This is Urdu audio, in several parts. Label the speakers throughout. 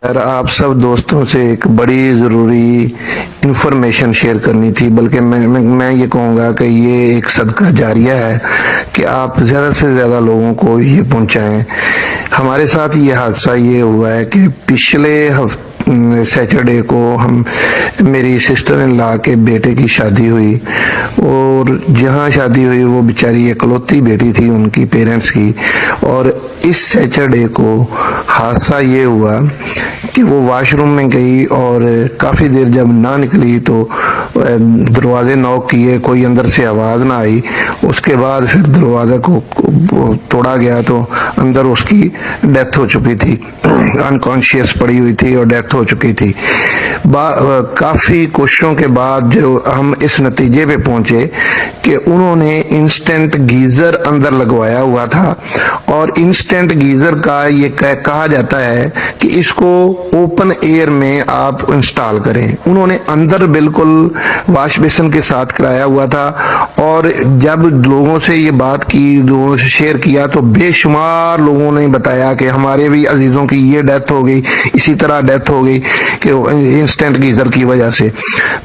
Speaker 1: یار آپ سب دوستوں سے ایک بڑی ضروری انفارمیشن شیئر کرنی تھی، بلکہ میں یہ کہوں گا کہ یہ ایک صدقہ جاریہ ہے کہ آپ زیادہ سے زیادہ لوگوں کو یہ پہنچائیں۔ ہمارے ساتھ یہ حادثہ یہ ہوا ہے کہ پچھلے سیٹرڈے کو میری سسٹر ان لا کے بیٹے کی شادی ہوئی، اور جہاں شادی ہوئی وہ بیچاری اکلوتی بیٹی تھی ان کی پیرنٹس کی، اور اس سیٹرڈے کو حادثہ یہ ہوا کہ وہ واش روم میں گئی اور کافی دیر جب نہ نکلی تو دروازے نوک کیے، کوئی اندر سے آواز نہ آئی۔ اس کے بعد پھر دروازہ کو توڑا گیا تو اندر اس کی ڈیتھ ہو چکی تھی، انکانشیس پڑی ہوئی تھی اور ڈیتھ ہو چکی تھی۔ کافی کوششوں کے بعد جو ہم اس نتیجے پہ پہنچے کہ انہوں نے انسٹنٹ گیزر اندر لگوایا ہوا تھا، اور انسٹنٹ گیزر کا یہ کہا جاتا ہے کہ اس کو اوپن ایئر میں آپ انسٹال کریں۔ انہوں نے اندر بالکل واش بیسن کے ساتھ کرایا ہوا تھا، اور جب لوگوں سے یہ بات کی، لوگوں سے شیئر کیا، تو بے شمار لوگوں نے بتایا کہ ہمارے بھی عزیزوں کی یہ ڈیتھ ہو گئی، اسی طرح ڈیتھ ہو گئی کہ انسٹنٹ گیزر کی وجہ سے۔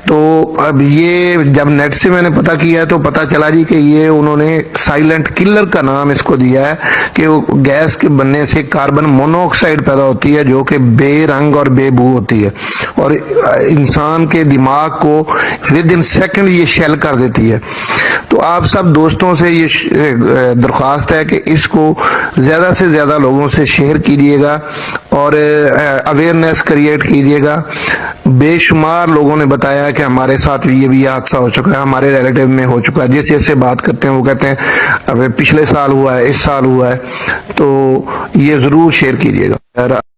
Speaker 1: تو اب یہ جب نیٹ سے میں نے پتہ کیا تو پتہ چلا جی کہ یہ انہوں نے سائلنٹ کلر کا نام اس کو دیا ہے کہ گیس کے بننے سے کاربن مونو آکسائڈ پیدا ہوتی ہے جو کہ بے رنگ اور بے بو ہوتی ہے، اور انسان کے دماغ کو ود ان سیکنڈ یہ شیل کر دیتی ہے۔ تو آپ سب دوستوں سے یہ درخواست ہے کہ اس کو زیادہ سے زیادہ لوگوں سے شیئر کیجیے گا اور اویئرنیس کریٹ کیجیے گا۔ بے شمار لوگوں نے بتایا کہ ہمارے ساتھ یہ حادثہ ہو چکا ہے، ہمارے ریلیٹیو میں ہو چکا ہے، جس جیسے بات کرتے ہیں وہ کہتے ہیں اب پچھلے سال ہوا ہے، اس سال ہوا ہے، تو یہ ضرور شیئر کیجیے گا۔